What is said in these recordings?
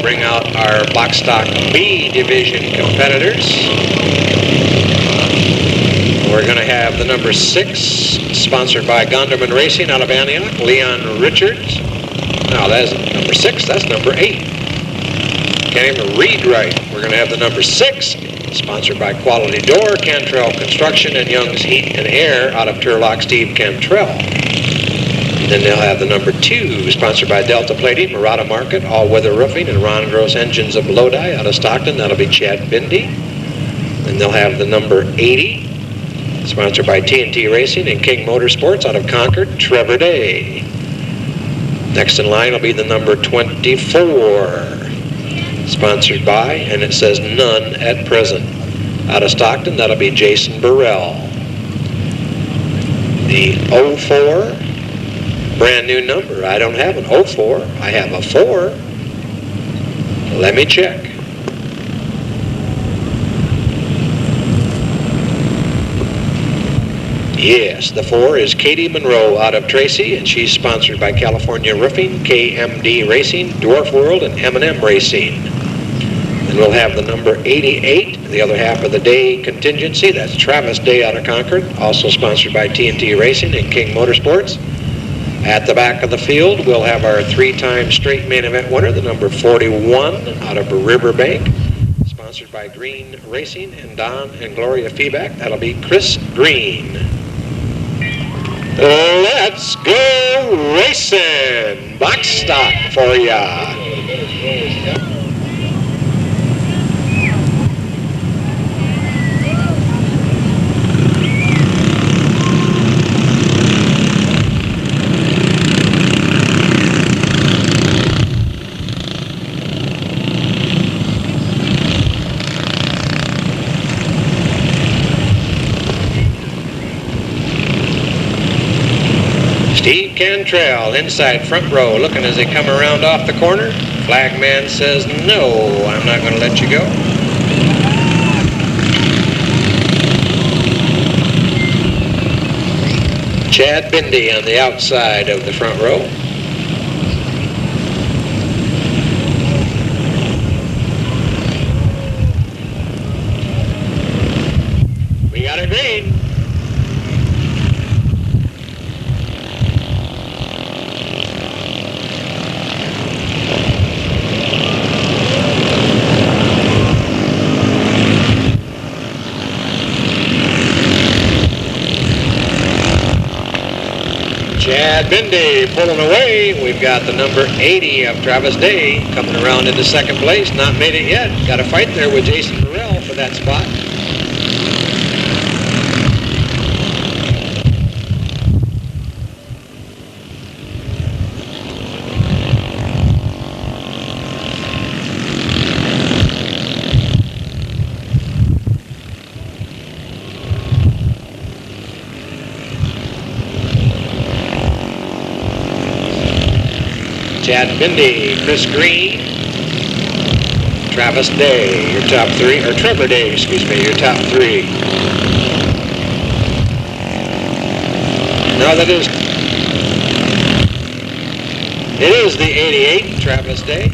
bring out our box stock B division competitors. We're going to have the number 6, sponsored by Gonderman Racing out of Antioch, Leon Richards. Now that's number 6, that's number 8. Can't even read right. We're going to have the number 6, sponsored by Quality Door, Cantrell Construction, and Young's Heat and Air out of Turlock, Steve Cantrell. And then they'll have the number 2, sponsored by Delta Plating, Murata Market, All Weather Roofing, and Ron Gross Engines of Lodi out of Stockton. That'll be Chad Bindi. And they'll have the number 80, sponsored by TNT Racing and King Motorsports out of Concord, Trevor Day. Next in line will be the number 24, sponsored by, and it says none at present, out of Stockton. That'll be Jason Burrell. The 04, brand new number. I don't have an 04. I have a 4. Let me check. Yes, the 4 is Katie Monroe out of Tracy, and she's sponsored by California Roofing, KMD Racing, Dwarf World, and M&M Racing. Then we'll have the number 88, the other half of the day contingency. That's Travis Day out of Concord, also sponsored by TNT Racing and King Motorsports. At the back of the field, we'll have our 3-time straight main event winner, the number 41 out of Riverbank, sponsored by Green Racing and Don and Gloria Feedback. That'll be Chris Green. Let's go racing! Box stock for ya. Steve Cantrell inside front row, looking as they come around off the corner. Flagman says, no, I'm not going to let you go. Chad Bindi on the outside of the front row. We got a green. Chad Bindi pulling away. We've got the number 80 of Travis Day coming around into second place. Not made it yet. Got a fight there with Jason Burrell for that spot. Chad Bindi, Chris Green, Travis Day, your top 3, or Trevor Day, excuse me, your top 3. No, it is the 88, Travis Day.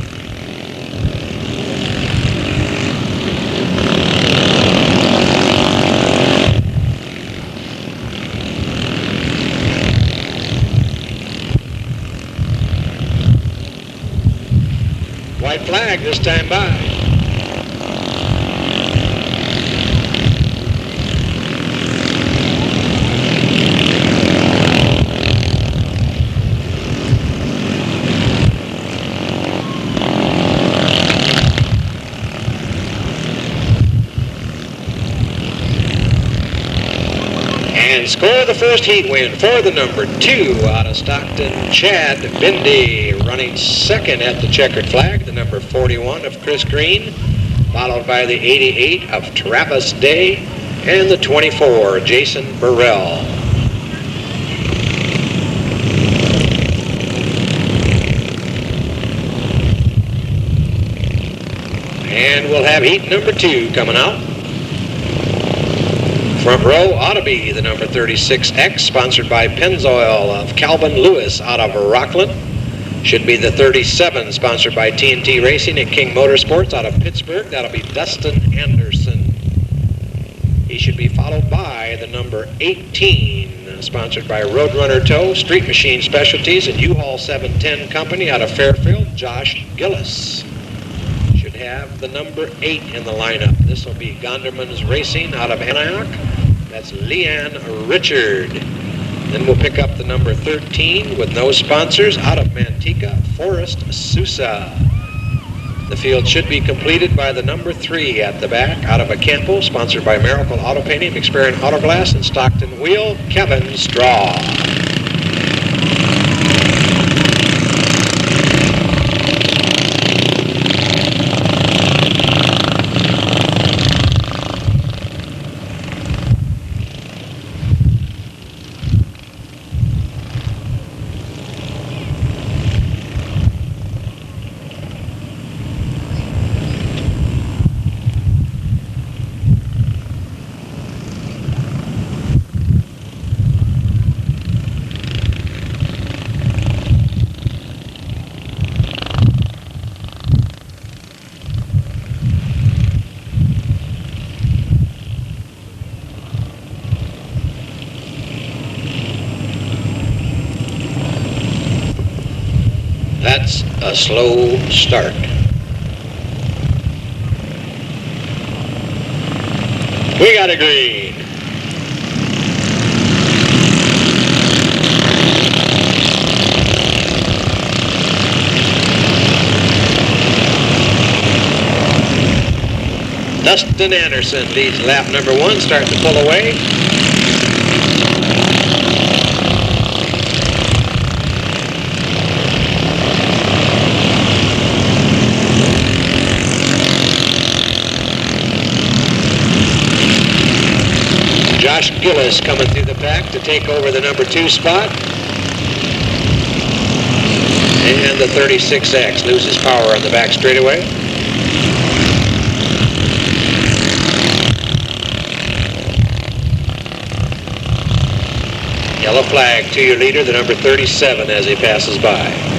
White flag this time by. And score the first heat win for the number 2 out of Stockton, Chad Bindi, running second at the checkered flag, the number 41 of Chris Green, followed by the 88 of Travis Day, and the 24, Jason Burrell. And we'll have heat number 2 coming out. Front row ought to be the number 36X, sponsored by Pennzoil of Calvin Lewis out of Rockland. Should be the 37, sponsored by TNT Racing and King Motorsports out of Pittsburgh. That'll be Dustin Anderson. He should be followed by the number 18, sponsored by Roadrunner Tow, Street Machine Specialties, and U-Haul 710 Company out of Fairfield, Josh Gillis. Should have the number 8 in the lineup. This will be Gonderman's Racing out of Antioch. That's Leanne Richard. Then we'll pick up the number 13 with no sponsors out of Manteca, Forrest Sousa. The field should be completed by the number 3 at the back out of Acampo, sponsored by Miracle Auto Painting, McSperry Auto Glass, and Stockton Wheel, Kevin Straw. That's a slow start. We got a green. Dustin Anderson leads lap number 1, starting to pull away. Josh Gillis coming through the pack to take over the number 2 spot. And the 36X loses power on the back straightaway. Yellow flag to your leader, the number 37, as he passes by.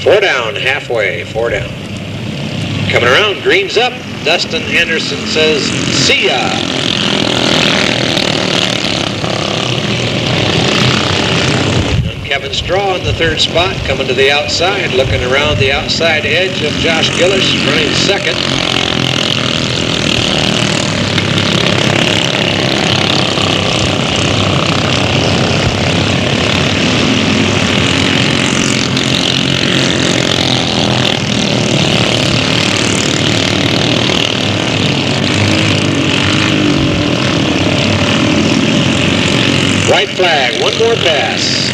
Four down, halfway, 4 down. Coming around, green's up. Dustin Anderson says, see ya. And Kevin Straw in the 3rd spot, coming to the outside, looking around the outside edge of Josh Gillis, running 2nd. White flag, one more pass.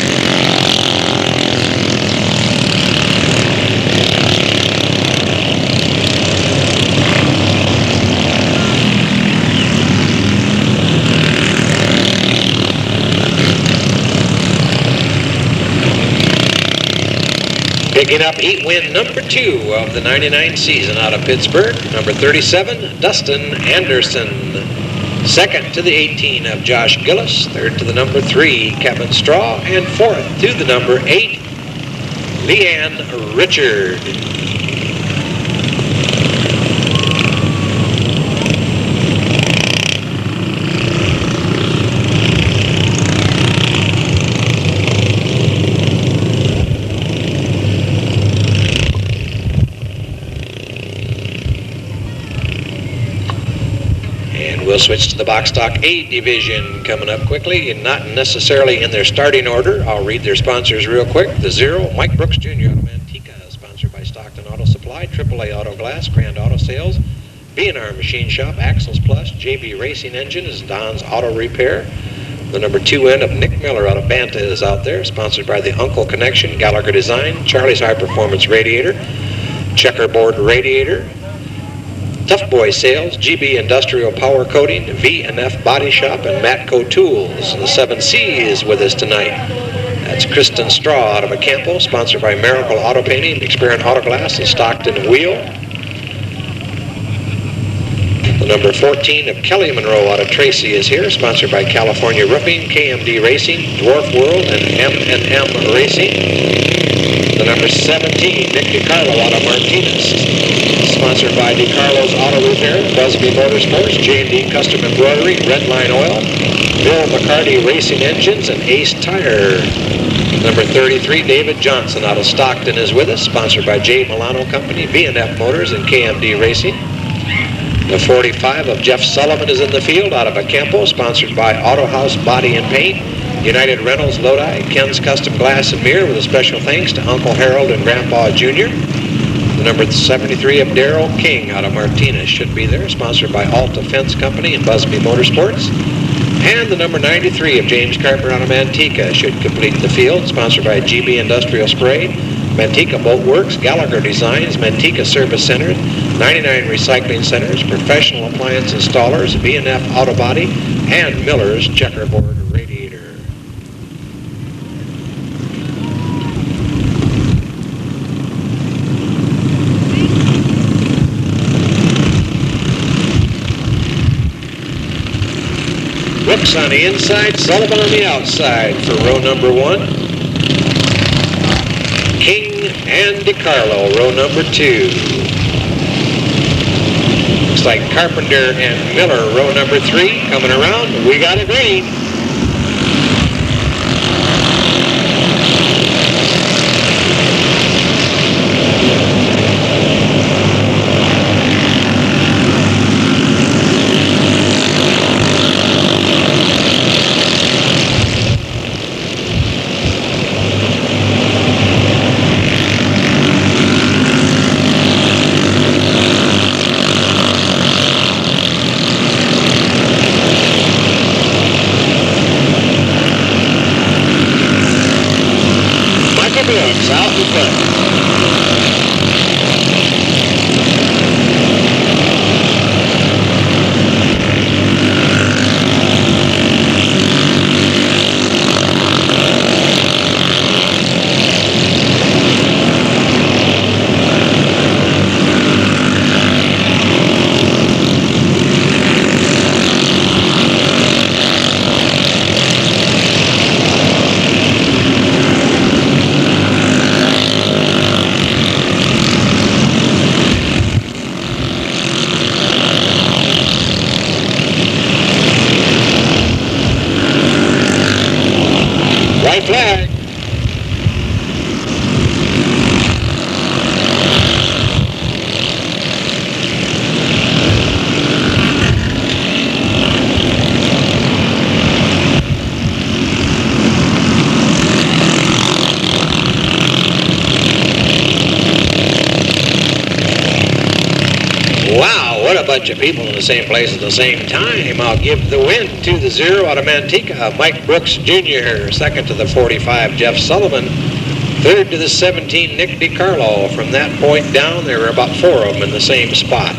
Picking up heat win number 2 of the 99 season out of Pittsburgh, number 37, Dustin Anderson. 2nd to the 18 of Josh Gillis, 3rd to the number 3, Kevin Straw, and 4th to the number 8, Leanne Richard. We'll switch to the box stock A division coming up quickly, and not necessarily in their starting order. I'll read their sponsors real quick. The 0, Mike Brooks Jr. out of Manteca, sponsored by Stockton Auto Supply, AAA Auto Glass, Grand Auto Sales, B&R Machine Shop, Axles Plus, JB Racing Engine is Don's Auto Repair, The number 2 end of Nick Miller out of Banta is out there, sponsored by the Uncle Connection, Gallagher Design, Charlie's High Performance Radiator, Checkerboard Radiator, Tough Boy Sales, GB Industrial Power Coating, V&F Body Shop, and Matco Tools. The 7C is with us tonight. That's Kristen Straw out of Acampo, sponsored by Miracle Auto Painting, Experian Auto Glass, and Stockton Wheel. The number 14 of Kelly Monroe out of Tracy is here, sponsored by California Roofing, KMD Racing, Dwarf World, and M&M Racing. The number 17, Nick DiCarlo out of Martinez, sponsored by DiCarlo's Auto Repair, Busby Motorsports, J&D Custom Embroidery, Redline Oil, Bill McCarty Racing Engines, and Ace Tire. Number 33, David Johnson out of Stockton is with us, sponsored by J. Milano Company, V&F Motors, and KMD Racing. The 45 of Jeff Sullivan is in the field out of Acampo, sponsored by Auto House Body and Paint, United Rentals Lodi, Ken's Custom Glass and Mirror, with a special thanks to Uncle Harold and Grandpa Jr. The number 73 of Darrell King out of Martinez should be there, sponsored by Alta Fence Company and Busby Motorsports. And the number 93 of James Carper out of Manteca should complete the field, sponsored by GB Industrial Spray, Manteca Boat Works, Gallagher Designs, Manteca Service Centers, 99 Recycling Centers, Professional Appliance Installers, V&F Auto Body, and Miller's Checkerboard Radiator. Brooks on the inside, Sullivan on the outside for row number 1. King and DiCarlo, row number 2. Looks like Carpenter and Miller, row number 3. Coming around, we got a green. Out in front. Flag. Wow, what a bunch of people in the same place at the same time. I'll give the win to the 0 out of Manteca, Mike Brooks Jr., second to the 45, Jeff Sullivan, third to the 17, Nick DiCarlo. From that point down, there were about 4 of them in the same spot.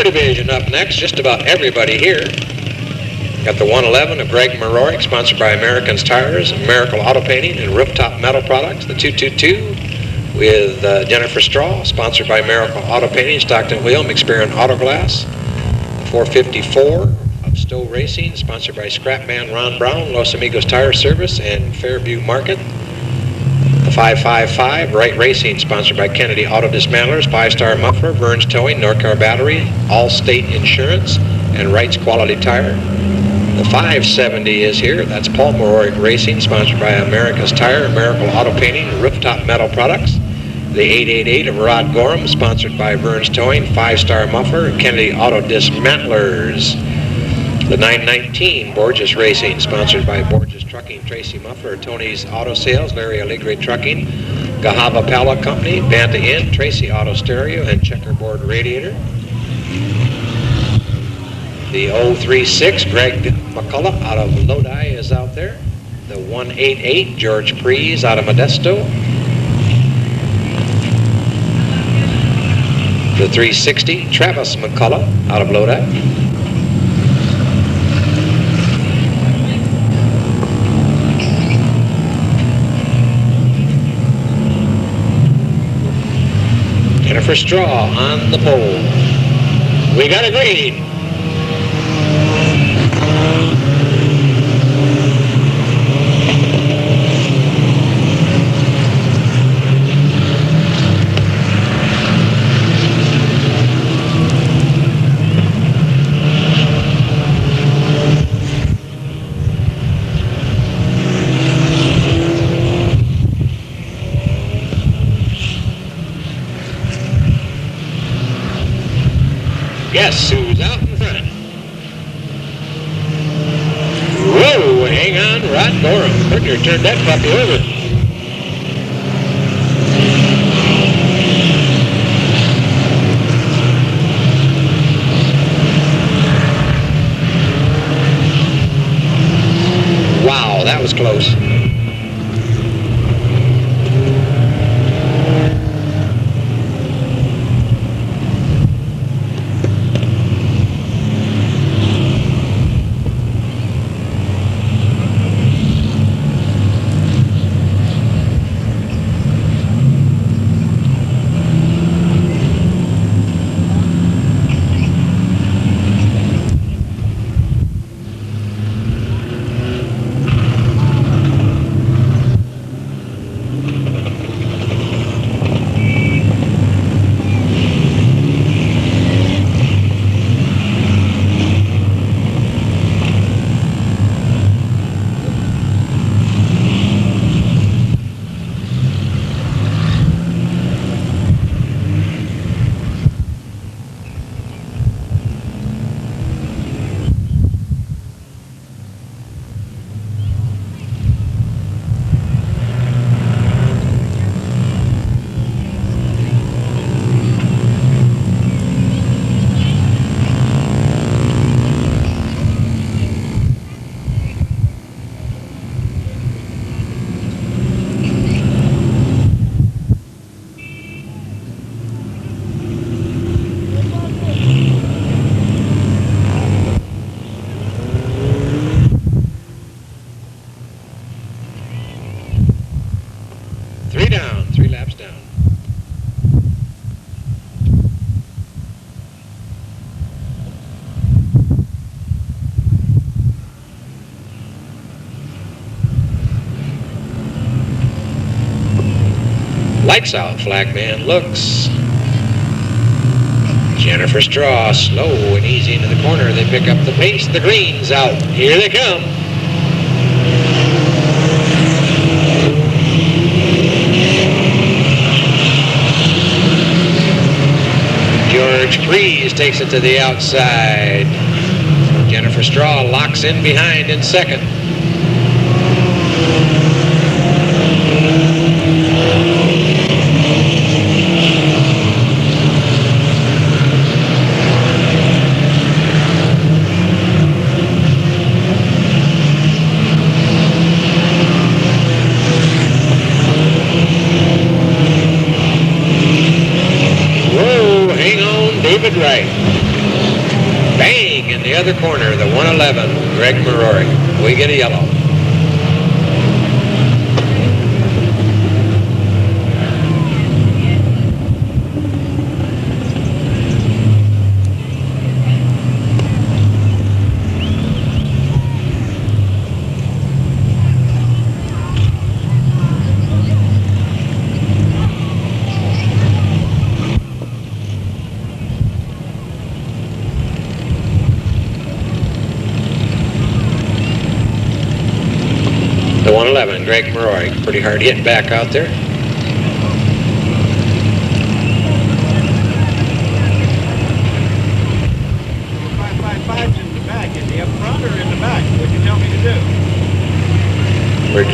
Division up next, just about everybody here. Got the 111 of Greg Maroy, sponsored by Americans Tires, Miracle Auto Painting, and Rooftop Metal Products. The 222 with Jennifer Straw, sponsored by Miracle Auto Painting, Stockton Wheel, Experian Auto Glass. The 454 of Stowe Racing, sponsored by Scrapman Ron Brown, Los Amigos Tire Service, and Fairview Market. The 555, Wright Racing, sponsored by Kennedy Auto Dismantlers, 5-Star Muffler, Burns Towing, Norcar Battery, Allstate Insurance, and Wright's Quality Tire. The 570 is here. That's Paul Maroy Racing, sponsored by America's Tire, Miracle Auto Painting, Rooftop Metal Products. The 888 of Rod Gorham, sponsored by Burns Towing, 5-Star Muffler, Kennedy Auto Dismantlers. The 919 Borges Racing, sponsored by Borges Trucking, Tracy Muffler, Tony's Auto Sales, Larry Allegre Trucking, Gahava Pallet Company, Banta Inn, Tracy Auto Stereo, and Checkerboard Radiator. The 036 Greg McCullough out of Lodi is out there. The 188 George Prees out of Modesto. The 360 Travis McCullough out of Lodi. Jennifer Straw on the pole. We got a green. Yes, who's out in front? Whoa, hang on, Rod Gorham. Quicker, turned that puppy over. Wow, that was close. Three laps down. Lights out, flagman looks. Jennifer Straw, slow and easy into the corner. They pick up the pace. The green's out. Here they come. George Prees takes it to the outside. Jennifer Straw locks in behind in second. Right. Bang in the other corner, the 111, Greg Marori. We get a yellow. The 111, Greg Marori. Pretty hard hit back out there.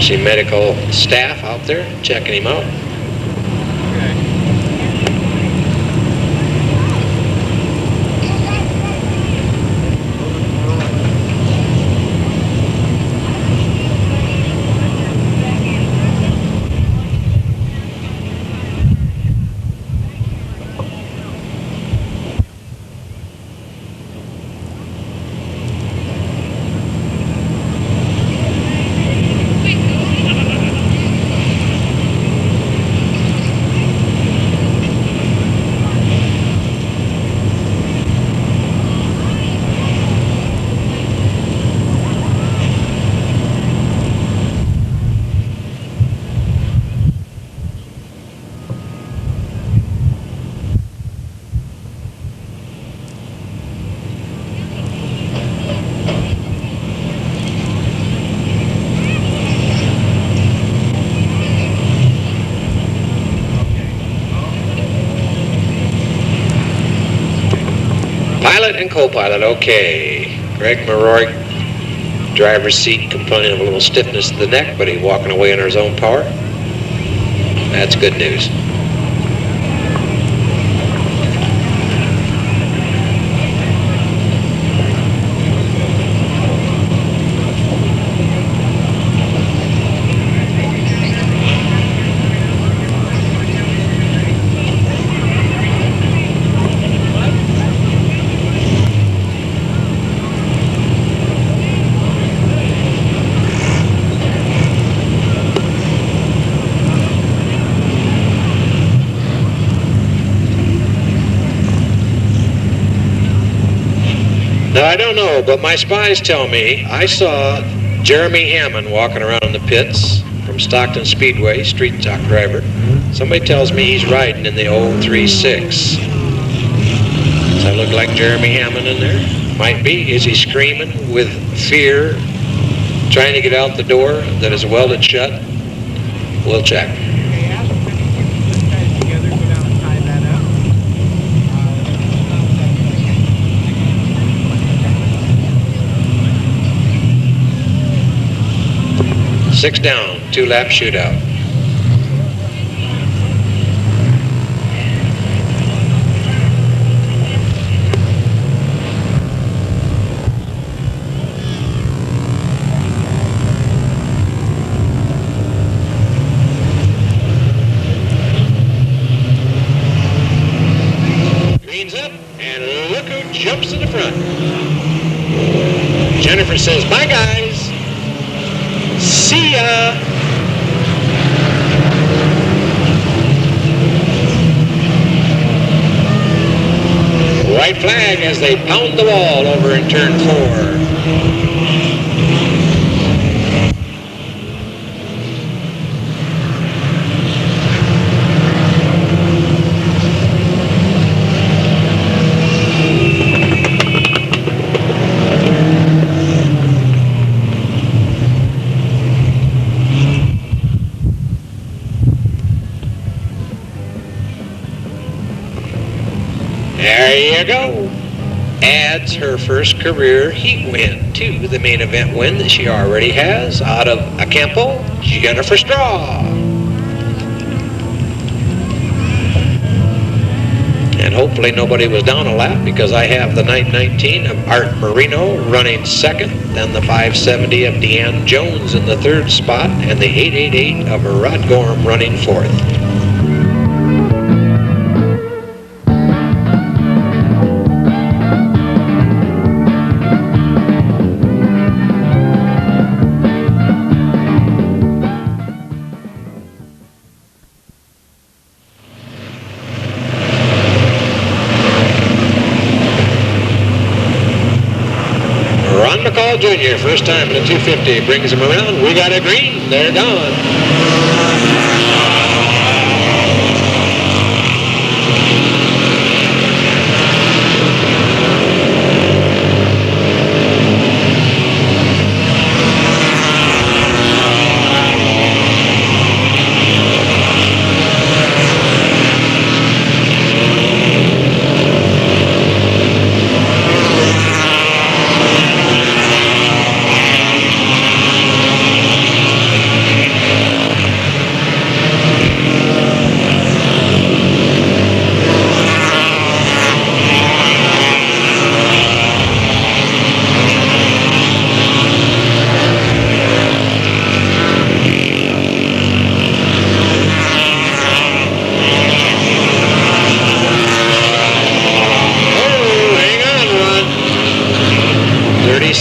See medical staff out there checking him out. Pilot and co-pilot, okay. Greg Maroy, driver's seat, complaining of a little stiffness to the neck, but he's walking away under his own power. That's good news. Now, I don't know, but my spies tell me I saw Jeremy Hammond walking around in the pits from Stockton Speedway, street stock driver. Somebody tells me he's riding in the 036. Does that look like Jeremy Hammond in there? Might be. Is he screaming with fear, trying to get out the door that is welded shut? We'll check. Six down, 2-lap shootout. Green's up, and look who jumps in the front. Jennifer says, bye guys. See ya! White flag as they pound the wall over in turn 4. There you go. Adds her first career heat win to the main event win that she already has out of Acampo, Jennifer Straw. And hopefully nobody was down a lap because I have the 919 of Art Marino running second, then the 570 of Deanne Jones in the third spot, and the 888 of Rod Gorham running fourth. McCall Jr., first time in the 250, brings him around. We got a green. They're gone.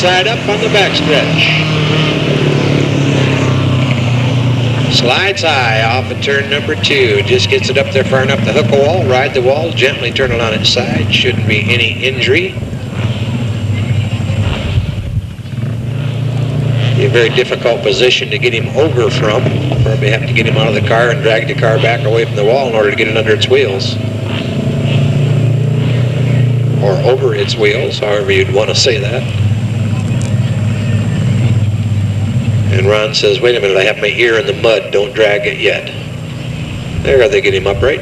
side up on the backstretch. Slides high off of turn number 2. Just gets it up there far enough to hook a wall, ride the wall, gently turn it on its side. Shouldn't be any injury. Be a very difficult position to get him over from. Probably have to get him out of the car and drag the car back away from the wall in order to get it under its wheels. Or over its wheels, however you'd want to say that. And Ron says, wait a minute, I have my ear in the mud, don't drag it yet. There, they get him upright.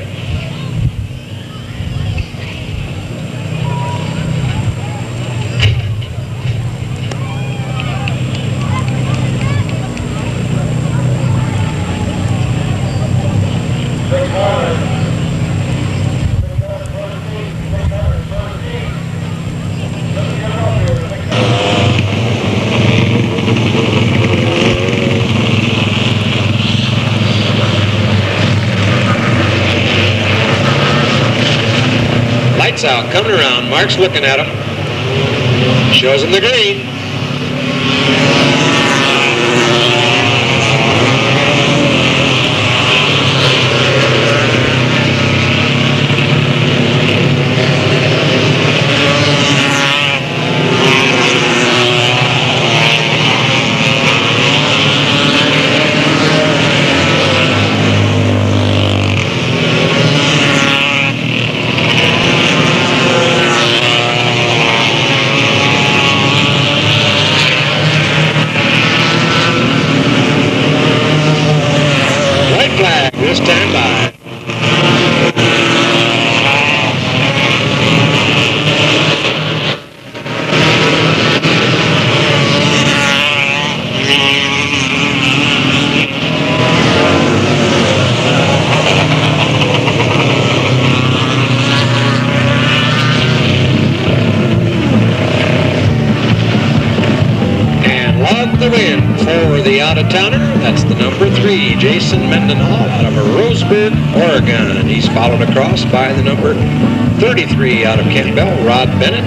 Out, coming around. Mark's looking at him. Shows him the green. Stand by. And log the win for the out-of-towner. That's the number 3, Jason Mendenhall out of Roseburg, Oregon. He's followed across by the number 33 out of Campbell, Rod Bennett.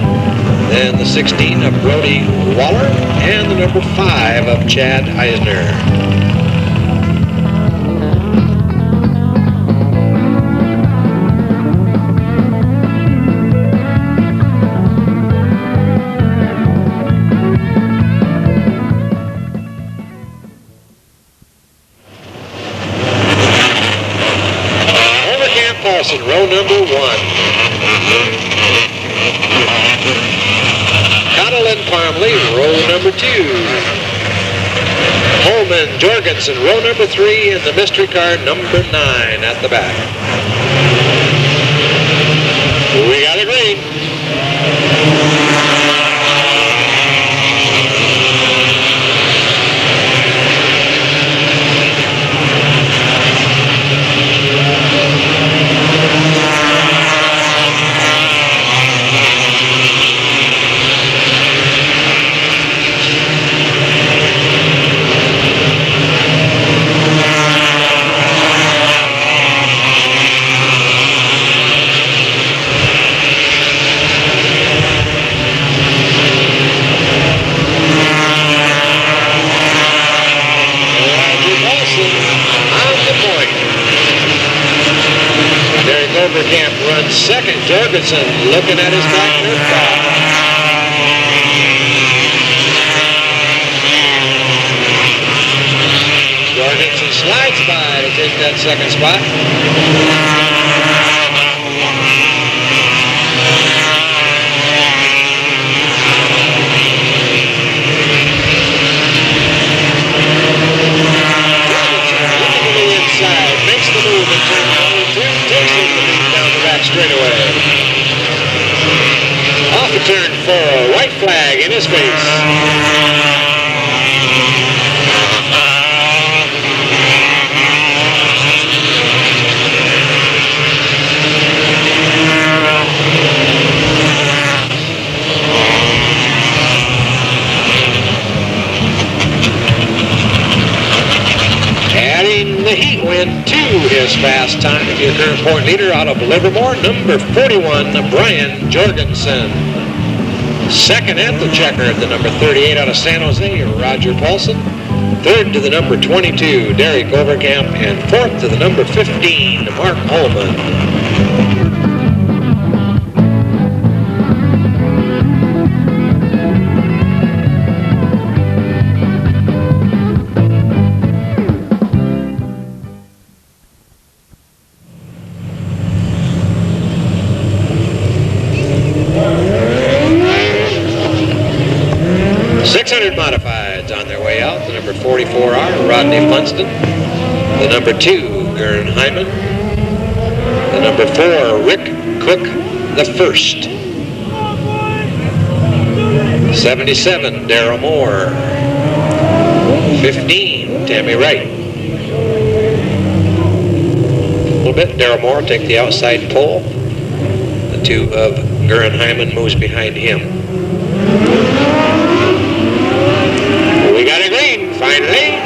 Then the 16 of Brody Waller. And the number 5 of Chad Eisner. In row number 1. Cottle and Parmley, row number 2. Holman, Jorgensen, row number 3, and the mystery car number 9 at the back. We got a green. Camp runs second. Jorgensen looking at his back curve car. Jorgensen slides by to take that second spot. Straightaway. Off the turn 4, white flag in his face. Adding the heat wind to his fast time. Your current point leader out of Livermore, number 41, Brian Jorgensen. Second at the checkered, the number 38 out of San Jose, Roger Paulson. Third to the number 22, Derek Overkamp. And fourth to the number 15, Mark Ullman. 600 modifieds on their way out. The number 44R, Rodney Funston. The number 2, Gern Hyman. The number 4, Rick Cook the first. 77, Darrell Moore. 15, Tammy Wright. A little bit, Darrell Moore take the outside pole. The 2 of Gern Hyman moves behind him. We got a green, finally.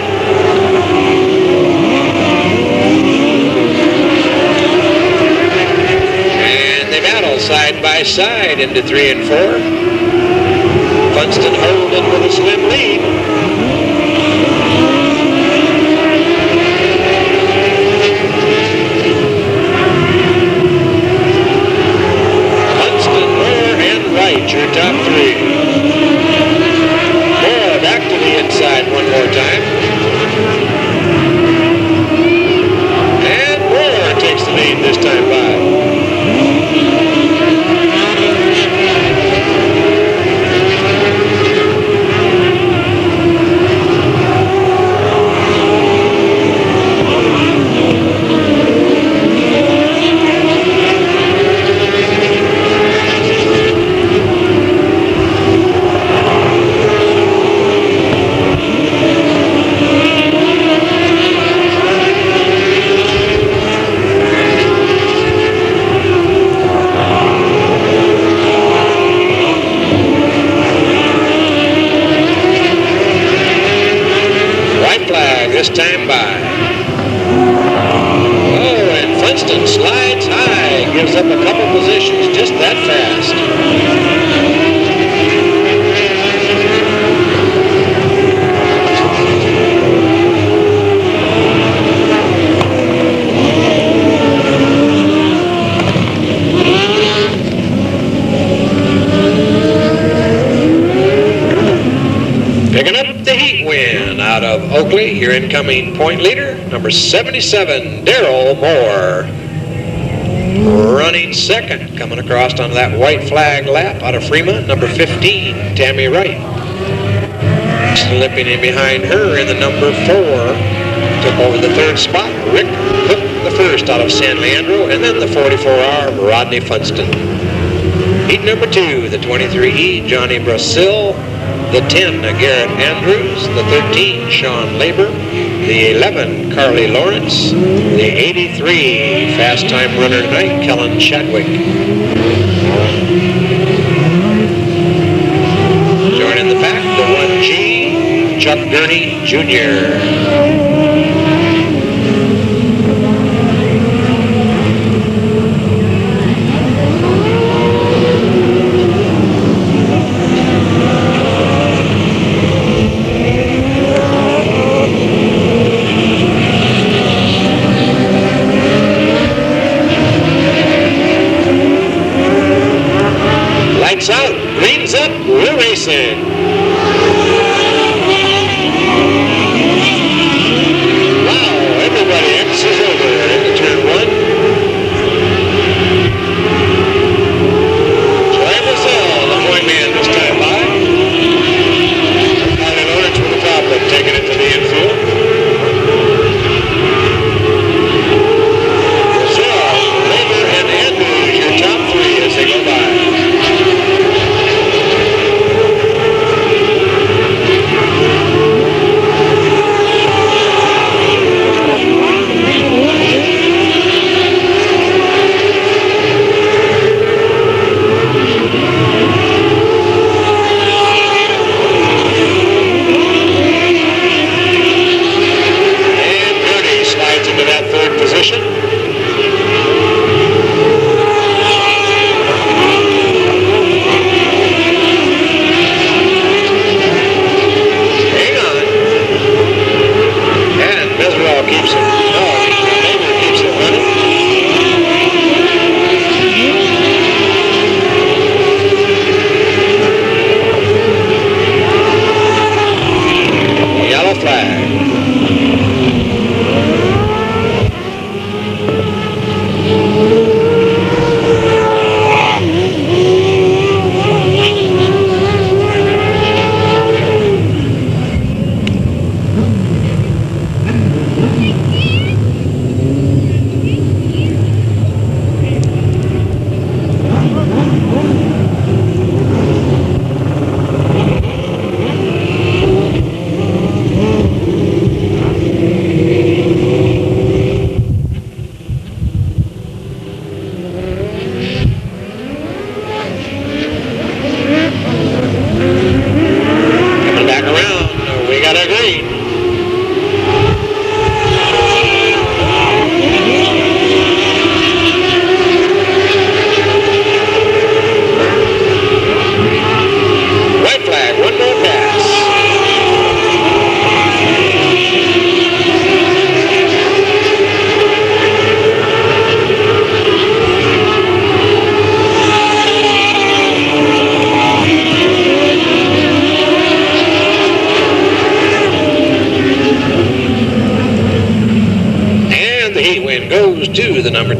And they battle side by side into 3 and 4. Funston holding with a slim lead. Funston, Moore, and Wright, your top 3. Back to the inside one more time. And Moore takes the lead this time by. This time by. Oh, and Funston slides high, gives up a couple positions just that fast. Picking up the heat win out of Oakley, your incoming point leader, number 77, Darrell Moore. Running second, coming across onto that white flag lap out of Fremont, number 15, Tammy Wright. Slipping in behind her in the number 4, took over the 3rd spot, Rick Cook the first out of San Leandro, and then the 44R, Rodney Funston. Heat number 2, the 23E, Johnny Brasil. The 10, Garrett Andrews. The 13, Sean Labor. The 11, Carly Lawrence. The 83, fast time runner tonight, Kellen Chadwick. Joining the pack, the 1G, Chuck Gurney Jr. Lights out, greens up, we're racing. Wow, everybody X's over into turn 1. Troy Brazil, the point man this time by. Carly Lawrence with a problem, taking it to the infield. Brazil, Labor, and Andrews, your top 3 as they go by.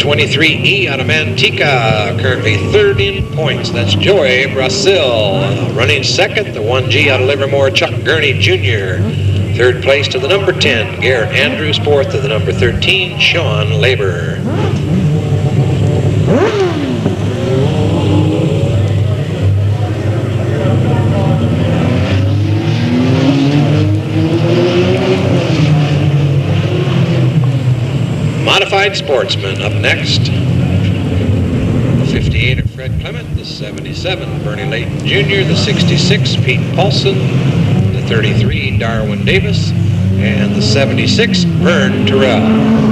23E out of Manteca, currently third in points. That's Joey Brasil. Running second, the 1G out of Livermore, Chuck Gurney Jr. Third place to the number 10, Garrett Andrews. Fourth to the number 13, Sean Labor. Modified Sportsman up next. The 58 of Fred Clement, the 77 Bernie Layton Jr., the 66 Pete Paulson, the 33 Darwin Davis, and the 76 Vern Terrell.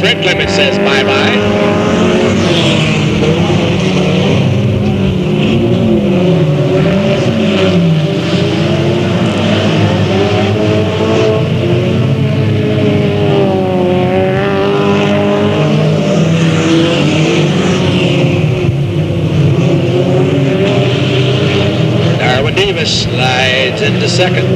Fred Clement says bye-bye. Darwin Davis slides into second.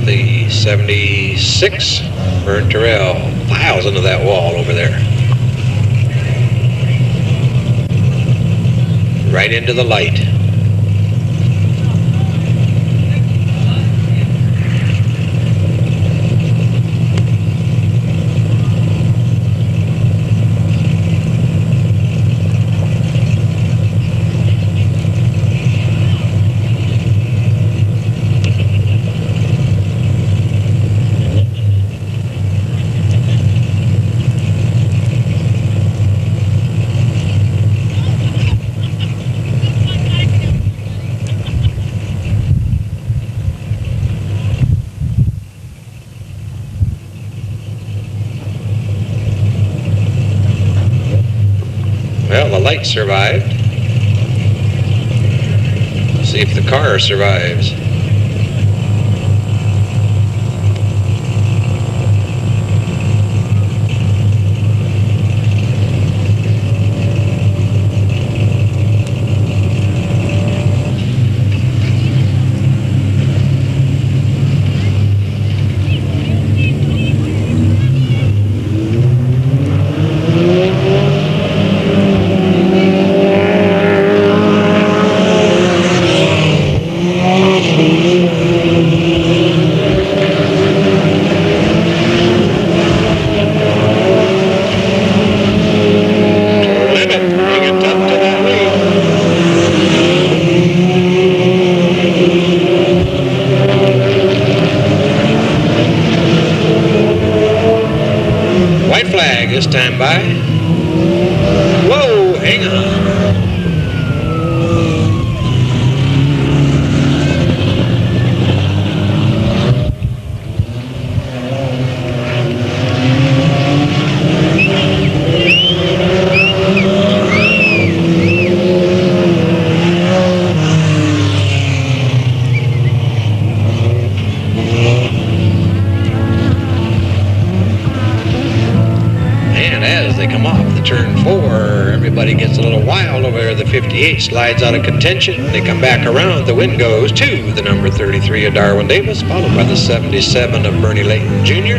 The 76 Vern Terrell piles into that wall over there. Right into the light. Well, the light survived. Let's see if the car survives. flag this time by. Whoa, hang on. Turn 4, everybody gets a little wild over there. The 58 slides out of contention. They come back around. The wind goes to the number 33 of Darwin Davis, followed by the 77 of Bernie Layton Jr.,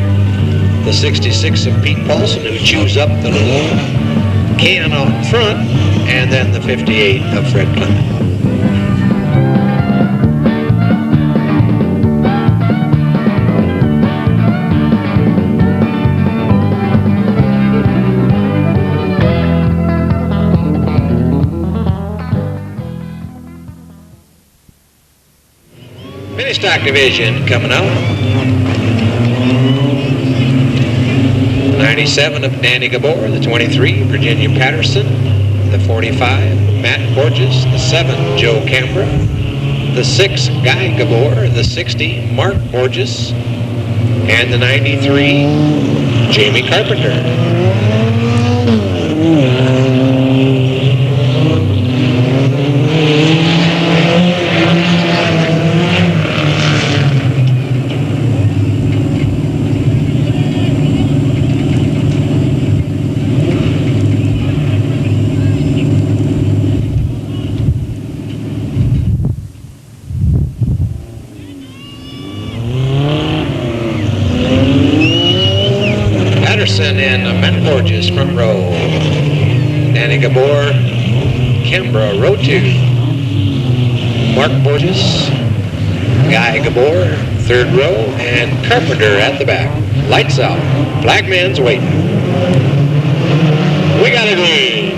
the 66 of Pete Paulson, who chews up the little can out front, and then the 58 of Fred Clement. Stock division coming out. 97 of Danny Gabor, the 23, Virginia Patterson, the 45, Matt Borges, the 7, Joe Canberra, the 6, Guy Gabor, the 60, Mark Borges, and the 93, Jamie Carpenter. And Matt Borges, front row. Danny Gabor, Canberra, row 2. Mark Borges, Guy Gabor, third row, and Carpenter at the back. Lights out. Flagman's waiting. We got a green.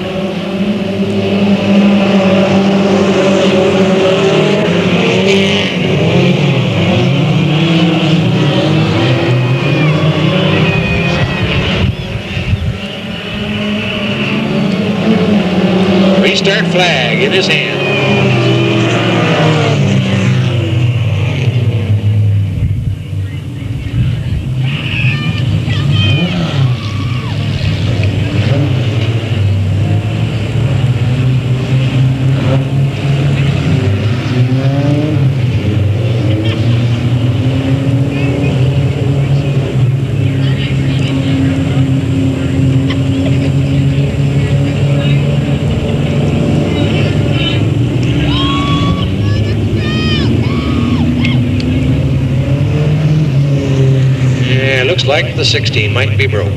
Restart flag in his hand. Like the 16 might be broke.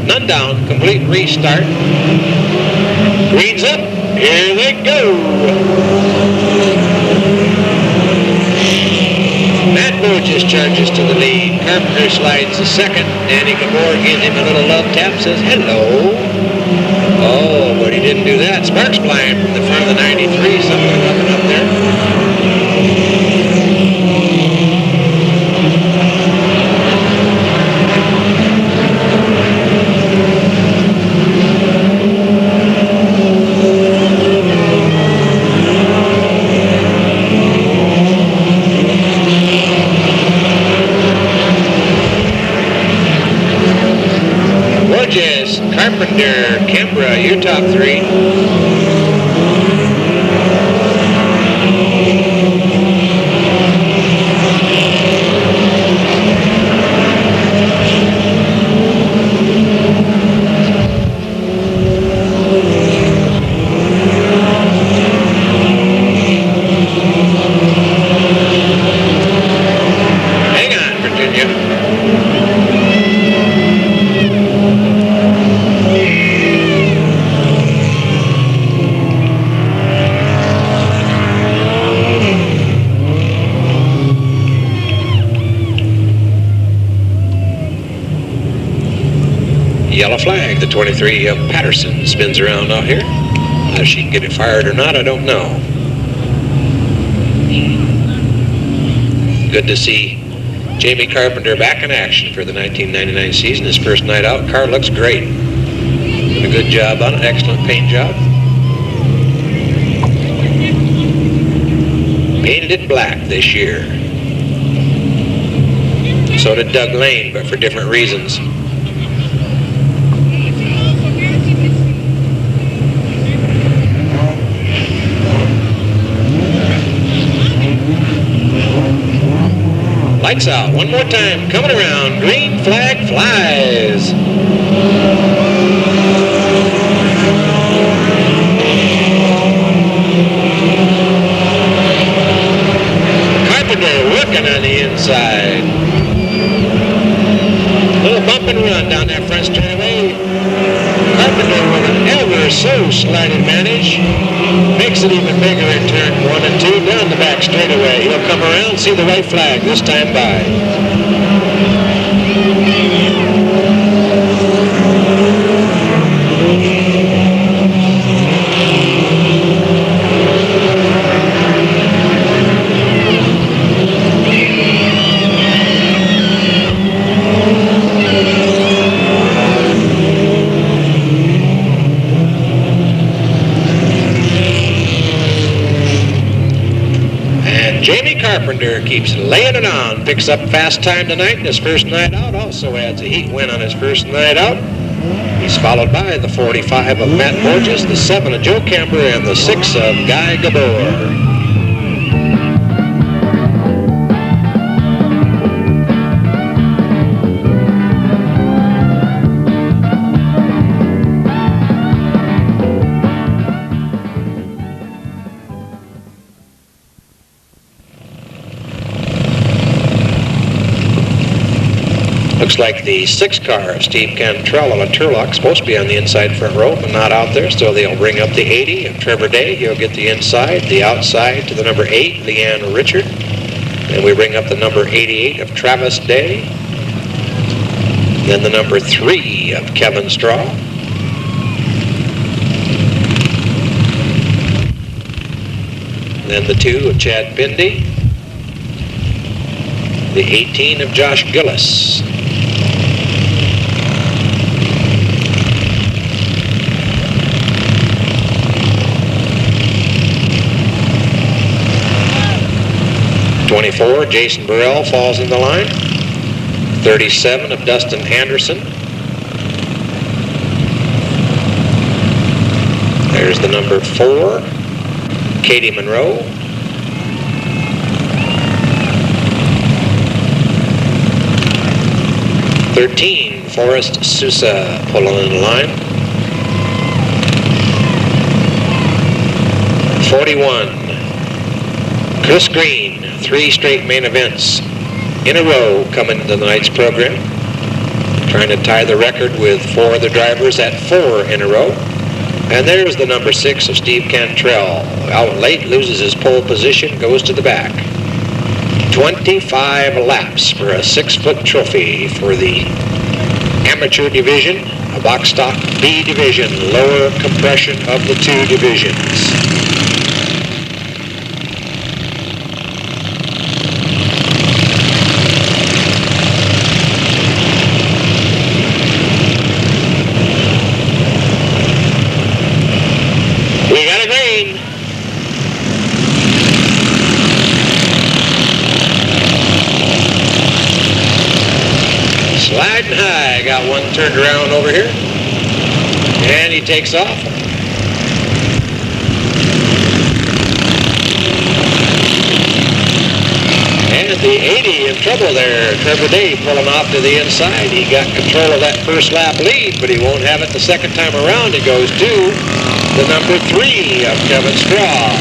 None down, complete restart. Green's up, here they go. Matt Borges charges to the lead. Carpenter slides to second. Danny Gabor gives him a little love tap, says hello. Oh, but he didn't do that. Sparks flying from the front of the 93. Something coming up there. Carpenter, Canberra, your top 3. Hang on, Virginia. Yellow flag. The 23 of Patterson spins around out here. If she can get it fired or not, I don't know. Good to see Jamie Carpenter back in action for the 1999 season. His first night out. Car looks great. Did a good job on it. Excellent paint job. Painted it black this year. So did Doug Lane, but for different reasons. Lights out. One more time. Coming around. Green flag flies. Carpenter working on the inside. Little bump and run down that front straightaway. Carpenter with an ever so slight advantage. Makes it even bigger in turn 1 and 2 down the back straightaway. He'll come around, see the white flag this time by. Carpenter keeps laying it on, picks up fast time tonight in his first night out, also adds a heat win on his first night out. He's followed by the 45 of Matt Borges, the 7 of Joe Camber, and the 6 of Guy Gabor. Looks like the 6 car of Steve Cantrell on a Turlock supposed to be on the inside front row, but not out there, so they'll bring up the 80 of Trevor Day. He'll get the inside, the outside to the number 8, Leanne Richard. Then we bring up the number 88 of Travis Day. Then the number 3 of Kevin Straw. Then the 2 of Chad Pindy. The 18 of Josh Gillis. .24, Jason Burrell falls in the line. 37 of Dustin Anderson. There's the number 4, Katie Monroe. .13, Forrest Sousa pulling in the line. 41, Chris Green, 3 straight main events in a row coming to the night's program. Trying to tie the record with 4 other drivers at 4 in a row. And there's the number 6 of Steve Cantrell. Out late, loses his pole position, goes to the back. 25 laps for a 6-foot trophy for the amateur division, a box stock B division, lower compression of the 2 divisions. Sliding high, got one turned around over here, and he takes off. And the 80 in trouble there, Trevor Day pulling off to the inside. He got control of that first lap lead, but he won't have it the second time around. He goes to the number 3 of Kevin Straw.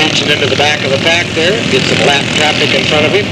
reaching into the back of the pack there. Get some lap traffic in front of him.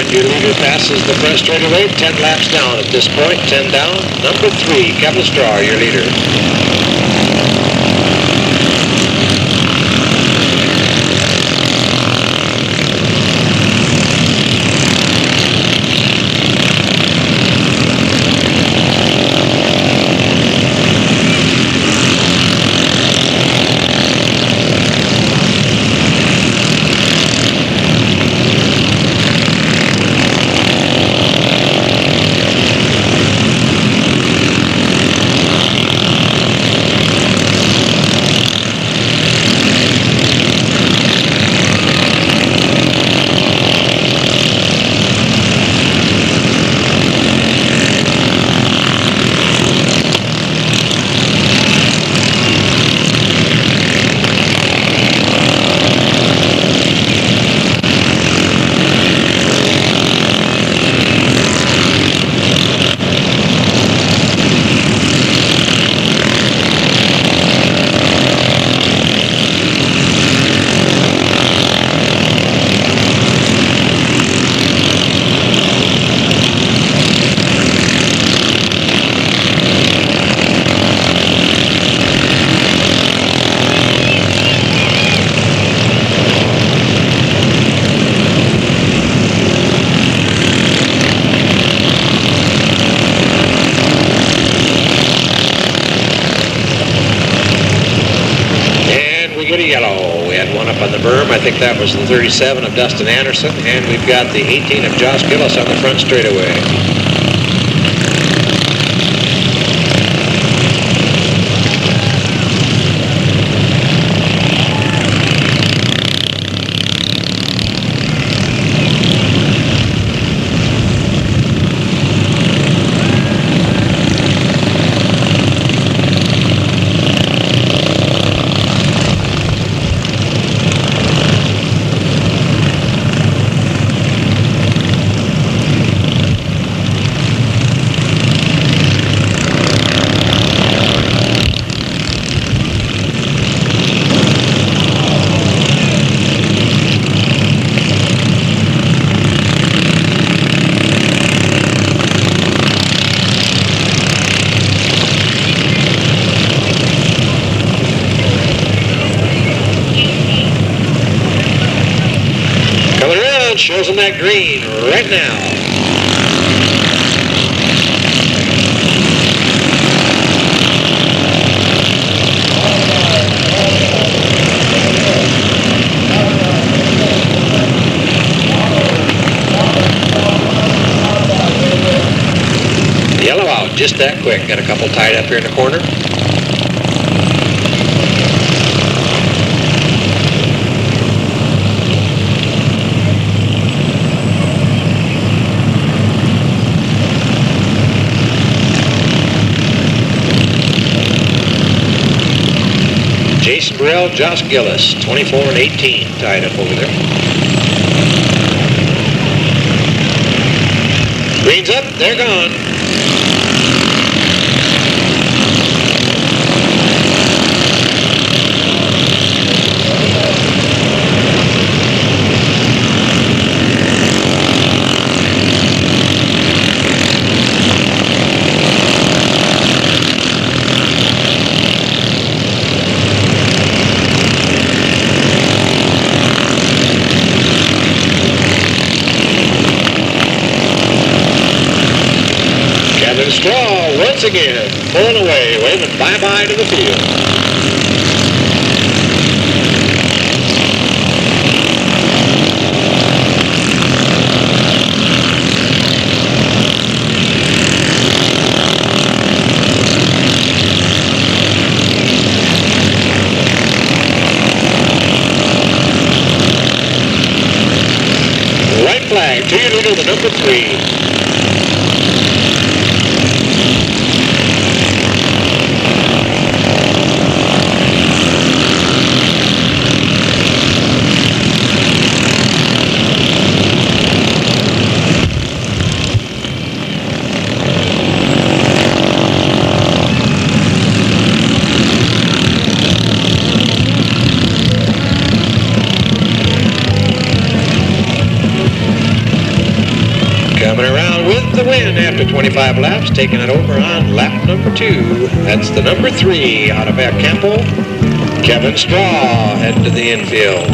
Your leader passes the front straightaway, 10 laps down at this point, 10 down. Number 3, Kevin Straw, your leader. Get a yellow. We had one up on the berm. I think that was the 37 of Dustin Anderson. And we've got the 18 of Josh Gillis on the front straightaway. Shows them that green right now. Yellow out just that quick. Got a couple tied up here in the corner. Jason Burrell, Josh Gillis, 24 and 18 tied up over there. Green's up, they're gone. Straw once again pulling away, waving bye-bye to the field. back to your leader, the number 3. Coming around with the win after 25 laps, taking it over on lap number 2. That's the number 3 out of Campo, Kevin Straw, heading to the infield.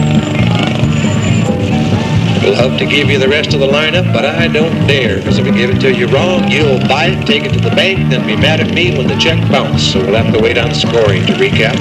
We'll hope to give you the rest of the lineup, but I don't dare, because if we give it to you wrong, you'll buy it, take it to the bank, then be mad at me when the check bounces. So we'll have to wait on scoring to recap.